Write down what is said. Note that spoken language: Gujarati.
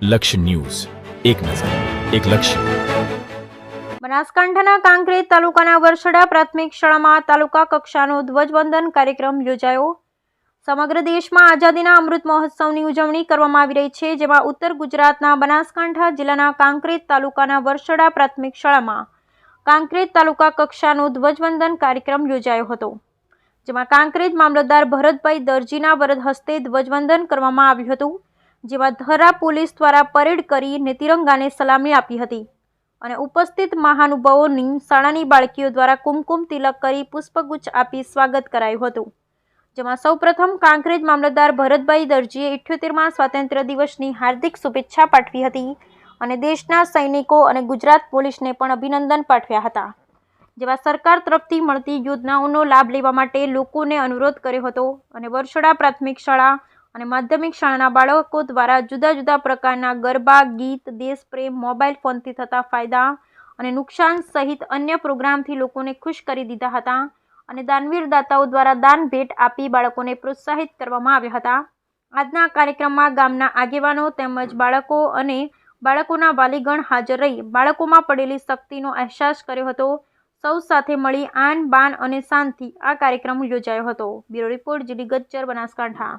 લક્ષ્ય ન્યૂઝ, એક નજર, એક લક્ષ્ય. બનાસકાંઠાના કાંકરેજ તાલુકાના વરસડા પ્રાથમિક શાળામાં તાલુકા કક્ષાનો ધ્વજવંદન કાર્યક્રમ યોજાયો. સમગ્ર દેશમાં આઝાદીના અમૃત મહોત્સવની ઉજવણી કરવામાં આવી રહી છે, જેમાં ઉત્તર ગુજરાતના બનાસકાંઠા જિલ્લાના કાંકરેજ તાલુકાના વરસડા પ્રાથમિક શાળામાં કાંકરેજ તાલુકા કક્ષાનો ધ્વજવંદન કાર્યક્રમ યોજાયો હતો, જેમાં કાંકરેજ મામલતદાર ભરતભાઈ દરજીના વરદ હસ્તે ધ્વજવંદન કરવામાં આવ્યું હતું, જેમાં ધરા પોલીસ દ્વારા પરેડ કરીને તિરંગાને સલામી આપી હતી અને ઉપસ્થિત મહાનુભાવોની શાળાની બાળકીઓ દ્વારા કુમકુમ તિલક કરી પુષ્પગુચ્છ આપી સ્વાગત કરાયું હતું, જેમાં સૌપ્રથમ કાંકરેજ મામલતદાર ભરતભાઈ દરજીએ 78મા સ્વાતંત્ર્ય દિવસની હાર્દિક શુભેચ્છા પાઠવી હતી અને દેશના સૈનિકો અને ગુજરાત પોલીસને પણ અભિનંદન પાઠવ્યા હતા, જેમાં સરકાર તરફથી મળતી યોજનાઓનો લાભ લેવા માટે લોકોને અનુરોધ કર્યો હતો અને વરસડા પ્રાથમિક શાળા અને માધ્યમિક શાળાના બાળકો દ્વારા જુદા જુદા પ્રકારના ગરબા, ગીત, દેશપ્રેમ, મોબાઈલ ફોનથી થતા ફાયદા અને નુકસાન સહિત અન્ય પ્રોગ્રામથી લોકોને ખુશ કરી દીધા હતા અને દાનવીર દાતાઓ દ્વારા દાન ભેટ આપી બાળકોને પ્રોત્સાહિત કરવામાં આવ્યા હતા. આજના કાર્યક્રમમાં ગામના આગેવાનો તેમજ બાળકો અને બાળકોના વાલીગણ હાજર રહી બાળકોમાં પડેલી શક્તિનો અહેસાસ કર્યો હતો. સૌ સાથે મળી આન બાન અને શાનથી આ કાર્યક્રમ યોજાયો હતો. Bureau report, GD Gajjar, Banaskantha.